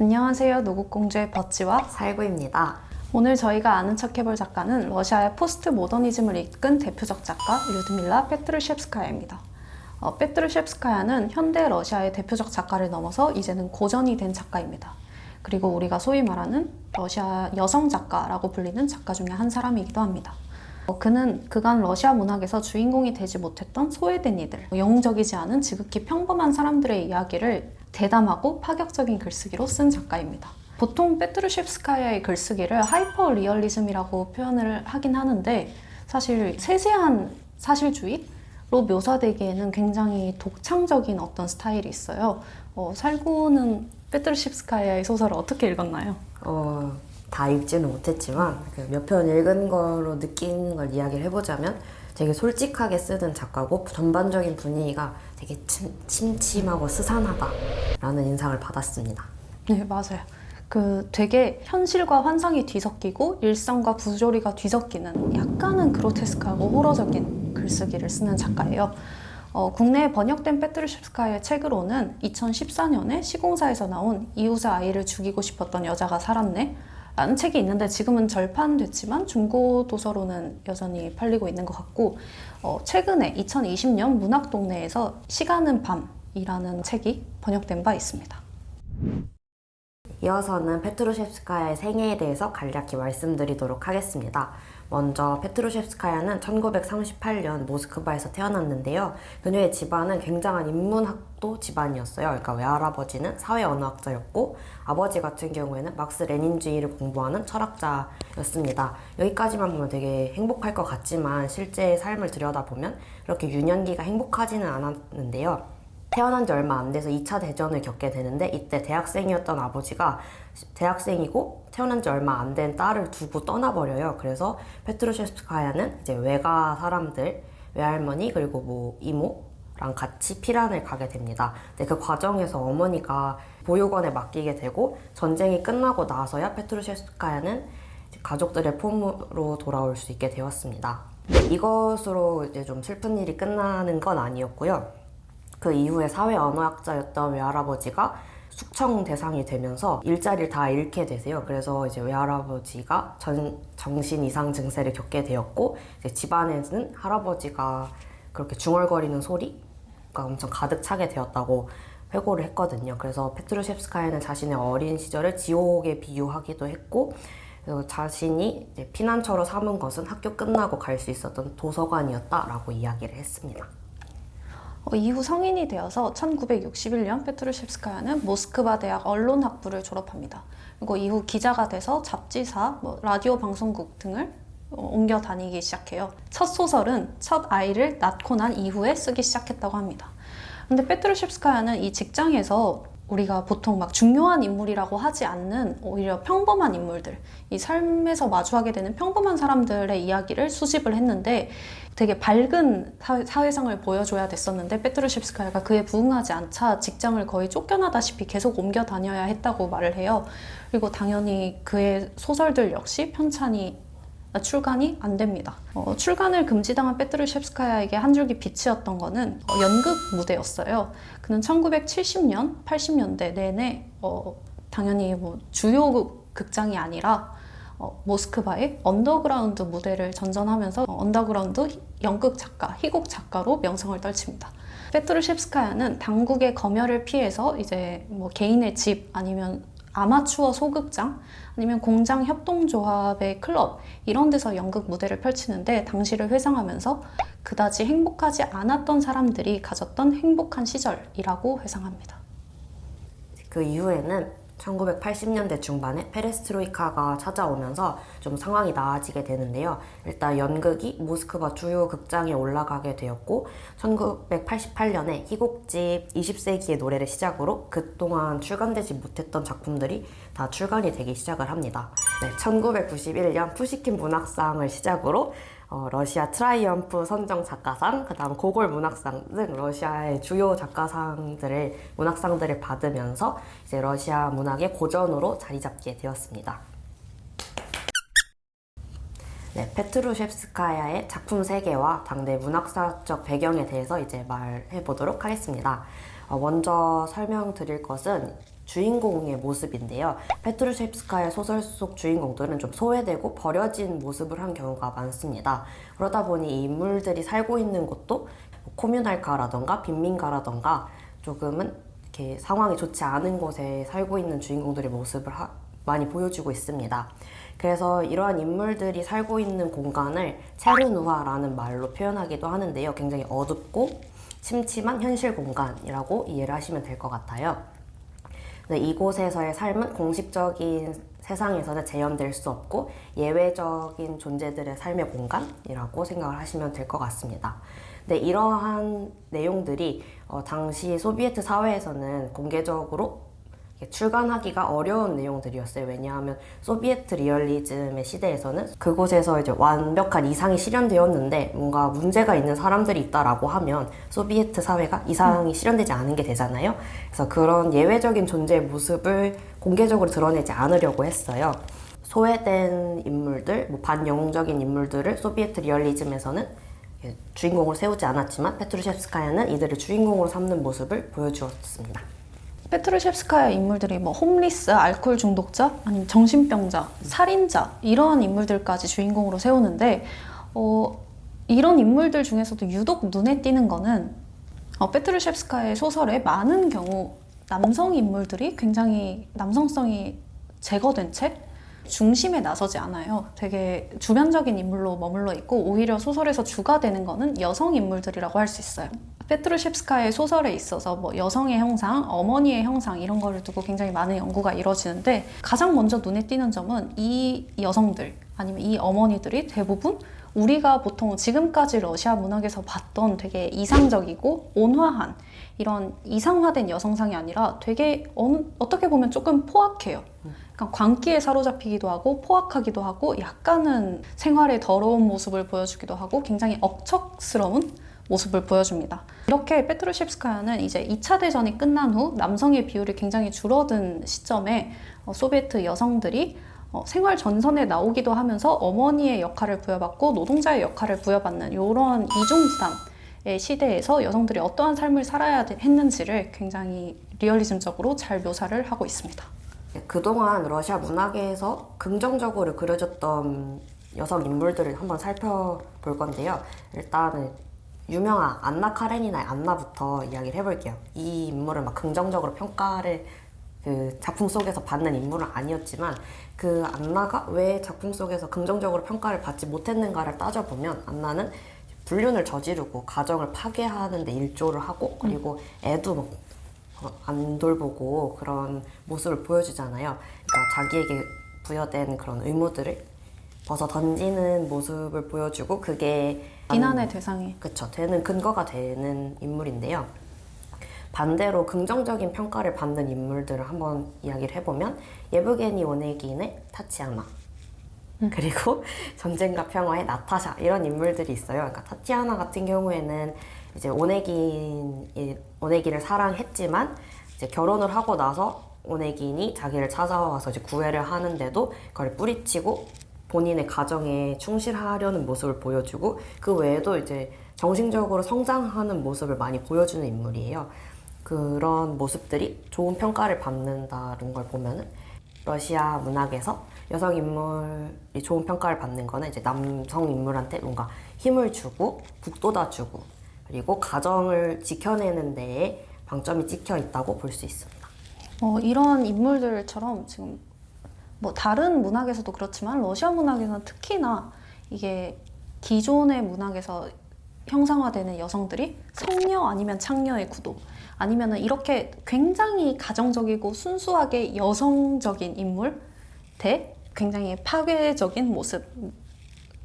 안녕하세요. 노국공주의 버찌와 살구입니다. 오늘 저희가 아는 척 해볼 작가는 러시아의 포스트 모더니즘을 이끈 대표적 작가 류드밀라 페트루첵스카야입니다. 페트루첵스카야는 현대 러시아의 대표적 작가를 넘어서 이제는 고전이 된 작가입니다. 그리고 우리가 소위 말하는 러시아 여성 작가라고 불리는 작가 중에 한 사람이기도 합니다. 그는 그간 러시아 문학에서 주인공이 되지 못했던 소외된 이들, 영웅적이지 않은 지극히 평범한 사람들의 이야기를 대담하고 파격적인 글쓰기로 쓴 작가입니다. 보통 페트루첵스카야의 글쓰기를 하이퍼 리얼리즘이라고 표현을 하긴 하는데 사실 세세한 사실주의로 묘사되기에는 굉장히 독창적인 어떤 스타일이 있어요. 살구는 페트루첵스카야의 소설을 어떻게 읽었나요? 다 읽지는 못했지만 몇 편 읽은 거로 느낀 걸 이야기를 해보자면 되게 솔직하게 쓰는 작가고 전반적인 분위기가 되게 침침하고 스산하다라는 인상을 받았습니다. 네, 맞아요. 되게 현실과 환상이 뒤섞이고 일상과 부조리가 뒤섞이는 약간은 그로테스크하고 호러적인 글쓰기를 쓰는 작가예요. 국내에 번역된 페트루첵스카야의 책으로는 2014년에 시공사에서 나온 이웃의 아이를 죽이고 싶었던 여자가 살았네 라는 책이 있는데 지금은 절판됐지만 중고 도서로는 여전히 팔리고 있는 것 같고 최근에 2020년 문학동네에서 시간은 밤이라는 책이 번역된 바 있습니다. 이어서는 페트루첵스카야의 생애에 대해서 간략히 말씀드리도록 하겠습니다. 먼저 페트루첵스카야는 1938년 모스크바에서 태어났는데요. 그녀의 집안은 굉장한 인문학도 집안이었어요. 그러니까 외할아버지는 사회언어학자였고 아버지 같은 경우에는 막스 레닌주의를 공부하는 철학자였습니다. 여기까지만 보면 되게 행복할 것 같지만 실제 삶을 들여다보면 그렇게 유년기가 행복하지는 않았는데요. 태어난 지 얼마 안 돼서 2차 대전을 겪게 되는데 이때 대학생이었던 아버지가 대학생이고 태어난 지 얼마 안 된 딸을 두고 떠나버려요. 그래서 페트루첵스카야는 이제 외가 사람들, 외할머니 그리고 뭐 이모랑 같이 피란을 가게 됩니다. 근데 그 과정에서 어머니가 보육원에 맡기게 되고 전쟁이 끝나고 나서야 페트루첵스카야는 가족들의 폼으로 돌아올 수 있게 되었습니다. 이것으로 이제 좀 슬픈 일이 끝나는 건 아니었고요. 그 이후에 사회언어학자였던 외할아버지가 숙청 대상이 되면서 일자리를 다 잃게 되세요. 그래서 이제 외할아버지가 정신 이상 증세를 겪게 되었고 이제 집안에는 할아버지가 그렇게 중얼거리는 소리가 엄청 가득 차게 되었다고 회고를 했거든요. 그래서 페트루첵스카야는 자신의 어린 시절을 지옥에 비유하기도 했고 그래서 자신이 이제 피난처로 삼은 것은 학교 끝나고 갈 수 있었던 도서관이었다라고 이야기를 했습니다. 이후 성인이 되어서 1961년 페트루첵스카야는 모스크바 대학 언론학부를 졸업합니다. 그리고 이후 기자가 돼서 잡지사, 라디오 방송국 등을 옮겨 다니기 시작해요. 첫 소설은 첫 아이를 낳고 난 이후에 쓰기 시작했다고 합니다. 근데 페트루첵스카야는 이 직장에서 우리가 보통 막 중요한 인물이라고 하지 않는 오히려 평범한 인물들, 이 삶에서 마주하게 되는 평범한 사람들의 이야기를 수집을 했는데 되게 밝은 사회상을 보여줘야 됐었는데 페트루첵스카야가 그에 부응하지 않자 직장을 거의 쫓겨나다시피 계속 옮겨 다녀야 했다고 말을 해요. 그리고 당연히 그의 소설들 역시 편찬이 출간이 안 됩니다. 출간을 금지당한 페트루첵스카야에게 한 줄기 빛이었던 거는 연극 무대였어요. 그는 1970년, 80년대 내내 당연히 뭐 주요 극장이 아니라 모스크바의 언더그라운드 무대를 전전하면서 언더그라운드 연극 작가, 희곡 작가로 명성을 떨칩니다. 페트루첵스카야는 당국의 검열을 피해서 이제 뭐 개인의 집 아니면 아마추어 소극장 아니면 공장 협동조합의 클럽 이런 데서 연극 무대를 펼치는데 당시를 회상하면서 그다지 행복하지 않았던 사람들이 가졌던 행복한 시절이라고 회상합니다. 그 이후에는 1980년대 중반에 페레스트로이카가 찾아오면서 좀 상황이 나아지게 되는데요. 일단 연극이 모스크바 주요 극장에 올라가게 되었고 1988년에 희곡집 20세기의 노래를 시작으로 그동안 출간되지 못했던 작품들이 다 출간이 되기 시작을 합니다. 1991년 푸시킨 문학상을 시작으로 러시아 트라이엄프 선정 작가상, 그 다음 고골 문학상 등 러시아의 주요 작가상들을 문학상들을 받으면서 이제 러시아 문학의 고전으로 자리 잡게 되었습니다. 페트루첵스카야의 작품 세계와 당대 문학사적 배경에 대해서 이제 말해 보도록 하겠습니다. 먼저 설명드릴 것은 주인공의 모습인데요. 페트루셰프스카야 소설 속 주인공들은 좀 소외되고 버려진 모습을 한 경우가 많습니다. 그러다 보니 이 인물들이 살고 있는 곳도 코뮤날가라던가 빈민가라던가 조금은 이렇게 상황이 좋지 않은 곳에 살고 있는 주인공들의 모습을 많이 보여주고 있습니다. 그래서 이러한 인물들이 살고 있는 공간을 체르누아라는 말로 표현하기도 하는데요. 굉장히 어둡고 침침한 현실 공간이라고 이해를 하시면 될 것 같아요. 네, 이곳에서의 삶은 공식적인 세상에서는 재현될 수 없고 예외적인 존재들의 삶의 공간이라고 생각을 하시면 될 것 같습니다. 네, 이러한 내용들이 당시 소비에트 사회에서는 공개적으로 출간하기가 어려운 내용들이었어요. 왜냐하면 소비에트 리얼리즘의 시대에서는 그곳에서 이제 완벽한 이상이 실현되었는데 뭔가 문제가 있는 사람들이 있다라고 하면 소비에트 사회가 이상이 실현되지 않은 게 되잖아요. 그래서 그런 예외적인 존재의 모습을 공개적으로 드러내지 않으려고 했어요. 소외된 인물들, 반영웅적인 인물들을 소비에트 리얼리즘에서는 주인공으로 세우지 않았지만 페트루셰프스카야는 이들을 주인공으로 삼는 모습을 보여주었습니다. 페트루셰프스카야 인물들이 뭐 홈리스, 알코올 중독자, 아니면 정신병자, 살인자 이러한 인물들까지 주인공으로 세우는데 이런 인물들 중에서도 유독 눈에 띄는 거는 페트루셰프스카야의 소설에 많은 경우 남성 인물들이 굉장히 남성성이 제거된 채 중심에 나서지 않아요. 되게 주변적인 인물로 머물러 있고 오히려 소설에서 주가 되는 거는 여성 인물들이라고 할 수 있어요. 페트루셰프스카야의 소설에 있어서 뭐 여성의 형상, 어머니의 형상 이런 거를 두고 굉장히 많은 연구가 이루어지는데 가장 먼저 눈에 띄는 점은 이 여성들 아니면 이 어머니들이 대부분 우리가 보통 지금까지 러시아 문학에서 봤던 되게 이상적이고 온화한 이런 이상화된 여성상이 아니라 되게 어떻게 보면 조금 포악해요. 그러니까 광기에 사로잡히기도 하고 포악하기도 하고 약간은 생활의 더러운 모습을 보여주기도 하고 굉장히 억척스러운 모습을 보여줍니다. 이렇게 페트루셰프스카야는 이제 2차 대전이 끝난 후 남성의 비율이 굉장히 줄어든 시점에 소비에트 여성들이 생활 전선에 나오기도 하면서 어머니의 역할을 부여받고 노동자의 역할을 부여받는 이런 이중부담의 시대에서 여성들이 어떠한 삶을 살아야 했는지를 굉장히 리얼리즘적으로 잘 묘사를 하고 있습니다. 그동안 러시아 문학에서 긍정적으로 그려졌던 여성 인물들을 한번 살펴볼 건데요. 일단은 유명한 안나 카레니나의 안나부터 이야기를 해볼게요. 이 인물을 막 긍정적으로 평가를 그 작품 속에서 받는 인물은 아니었지만 그 안나가 왜 작품 속에서 긍정적으로 평가를 받지 못했는가를 따져보면 안나는 불륜을 저지르고 가정을 파괴하는 데 일조를 하고 그리고 애도 막 안 돌보고 그런 모습을 보여주잖아요. 그러니까 자기에게 부여된 그런 의무들을 벗어 던지는 모습을 보여주고 그게 비난의 대상이 그쵸, 되는 근거가 되는 인물인데요. 반대로 긍정적인 평가를 받는 인물들을 한번 이야기를 해보면 예브게니 오네긴의 타치아나 그리고 전쟁과 평화의 나타샤 이런 인물들이 있어요. 그러니까 타티아나 같은 경우에는 이제 오네긴을 사랑했지만 이제 결혼을 하고 나서 오네긴이 자기를 찾아와서 이제 구애를 하는데도 그걸 뿌리치고 본인의 가정에 충실하려는 모습을 보여주고 그 외에도 이제 정신적으로 성장하는 모습을 많이 보여주는 인물이에요. 그런 모습들이 좋은 평가를 받는다는 걸 보면은 러시아 문학에서 여성 인물이 좋은 평가를 받는 거는 이제 남성 인물한테 뭔가 힘을 주고 북돋아주고 그리고 가정을 지켜내는 데에 방점이 찍혀 있다고 볼 수 있습니다. 이런 인물들처럼 지금 뭐 다른 문학에서도 그렇지만 러시아 문학에서는 특히나 이게 기존의 문학에서 형상화되는 여성들이 성녀 아니면 창녀의 구도 아니면은 이렇게 굉장히 가정적이고 순수하게 여성적인 인물 대 굉장히 파괴적인 모습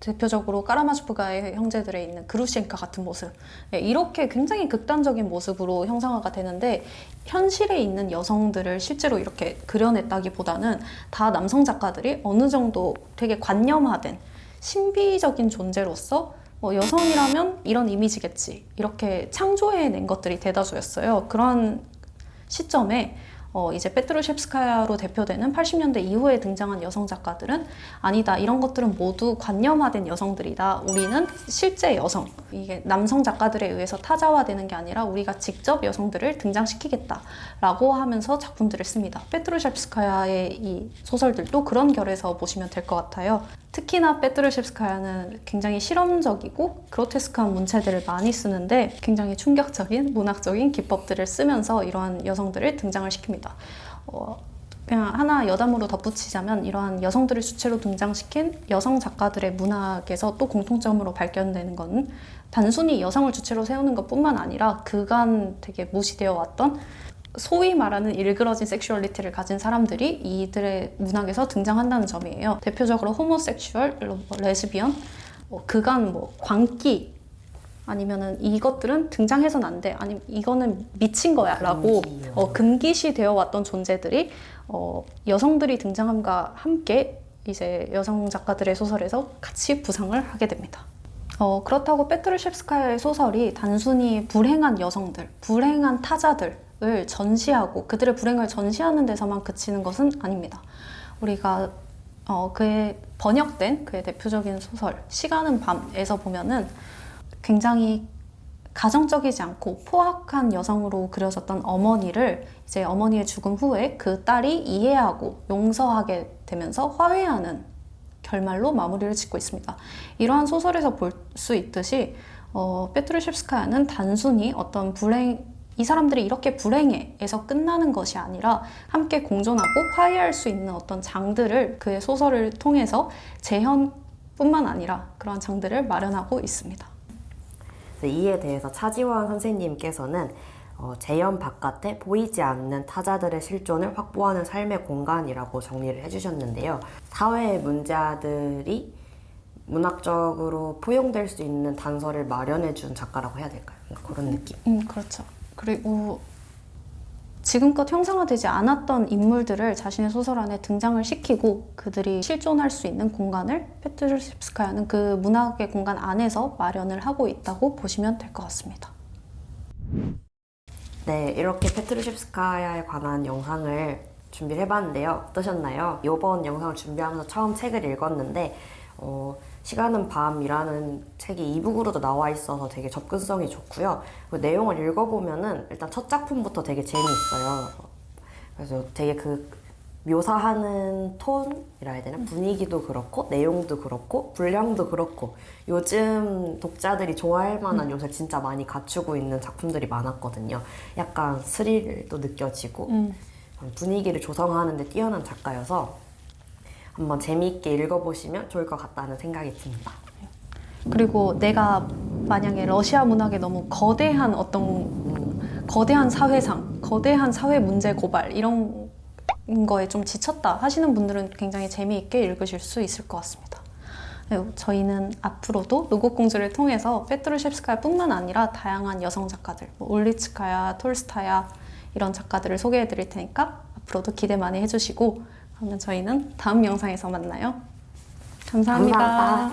대표적으로 까라마초프가의 형제들에 있는 그루시엔카 같은 모습 이렇게 굉장히 극단적인 모습으로 형상화가 되는데 현실에 있는 여성들을 실제로 이렇게 그려냈다기보다는 다 남성 작가들이 어느 정도 되게 관념화된 신비적인 존재로서 여성이라면 이런 이미지겠지 이렇게 창조해낸 것들이 대다수였어요. 그런 시점에 이제 페트루셰프스카야로 대표되는 80년대 이후에 등장한 여성 작가들은 아니다. 이런 것들은 모두 관념화된 여성들이다. 우리는 실제 여성, 이게 남성 작가들에 의해서 타자화되는 게 아니라 우리가 직접 여성들을 등장시키겠다라고 하면서 작품들을 씁니다. 페트루셰프스카야의 이 소설들도 그런 결에서 보시면 될 것 같아요. 특히나 페트루셰프스카야는 굉장히 실험적이고 그로테스크한 문체들을 많이 쓰는데 굉장히 충격적인 문학적인 기법들을 쓰면서 이러한 여성들을 등장을 시킵니다. 그냥 하나 여담으로 덧붙이자면 이러한 여성들을 주체로 등장시킨 여성 작가들의 문학에서 또 공통점으로 발견되는 건 단순히 여성을 주체로 세우는 것뿐만 아니라 그간 되게 무시되어 왔던 소위 말하는 일그러진 섹슈얼리티를 가진 사람들이 이들의 문학에서 등장한다는 점이에요. 대표적으로 호모섹슈얼, 레즈비언, 그간 광기 아니면은 이것들은 등장해서는 안 돼. 아니면 이거는 미친 거야 라고 금기시 되어 왔던 존재들이 여성들이 등장함과 함께 이제 여성 작가들의 소설에서 같이 부상을 하게 됩니다. 그렇다고 페트루셰프스카야의 소설이 단순히 불행한 여성들, 불행한 타자들을 전시하고 그들의 불행을 전시하는 데서만 그치는 것은 아닙니다. 우리가 그의 번역된 그의 대표적인 소설 시간은 밤에서 보면은 굉장히 가정적이지 않고 포악한 여성으로 그려졌던 어머니를 이제 어머니의 죽음 후에 그 딸이 이해하고 용서하게 되면서 화해하는 결말로 마무리를 짓고 있습니다. 이러한 소설에서 볼 수 있듯이 페트루셰프스카야는 단순히 어떤 이 사람들이 이렇게 불행해에서 끝나는 것이 아니라 함께 공존하고 화해할 수 있는 어떤 장들을 그의 소설을 통해서 재현뿐만 아니라 그런 장들을 마련하고 있습니다. 이에 대해서 차지원 선생님께서는 재현 바깥에 보이지 않는 타자들의 실존을 확보하는 삶의 공간이라고 정리를 해주셨는데요. 사회의 문제들이 문학적으로 포용될 수 있는 단서를 마련해준 작가라고 해야 될까요? 그런 느낌. 그렇죠. 그리고 지금껏 형상화되지 않았던 인물들을 자신의 소설 안에 등장을 시키고 그들이 실존할 수 있는 공간을 페트루셰프스카야는 그 문학의 공간 안에서 마련을 하고 있다고 보시면 될 것 같습니다. 네, 이렇게 페트루셰프스카야에 관한 영상을 준비를 해봤는데요. 어떠셨나요? 이번 영상을 준비하면서 처음 책을 읽었는데 시간은 밤이라는 책이 이북으로도 나와 있어서 되게 접근성이 좋고요. 그 내용을 읽어보면은 일단 첫 작품부터 되게 재미있어요. 그래서 되게 그 묘사하는 톤이라 해야 되나? 분위기도 그렇고 내용도 그렇고 분량도 그렇고 요즘 독자들이 좋아할 만한 요소를 진짜 많이 갖추고 있는 작품들이 많았거든요. 약간 스릴도 느껴지고 분위기를 조성하는 데 뛰어난 작가여서 한번 재미있게 읽어보시면 좋을 것 같다는 생각이 듭니다. 그리고 내가 만약에 러시아 문학에 너무 거대한 거대한 사회상, 거대한 사회 문제 고발 이런 거에 좀 지쳤다 하시는 분들은 굉장히 재미있게 읽으실 수 있을 것 같습니다. 저희는 앞으로도 노곡공주를 통해서 페트루셰프스카야뿐만 아니라 다양한 여성 작가들, 올리츠카야, 톨스타야 이런 작가들을 소개해 드릴 테니까 앞으로도 기대 많이 해주시고 그러면 저희는 다음 영상에서 만나요. 감사합니다.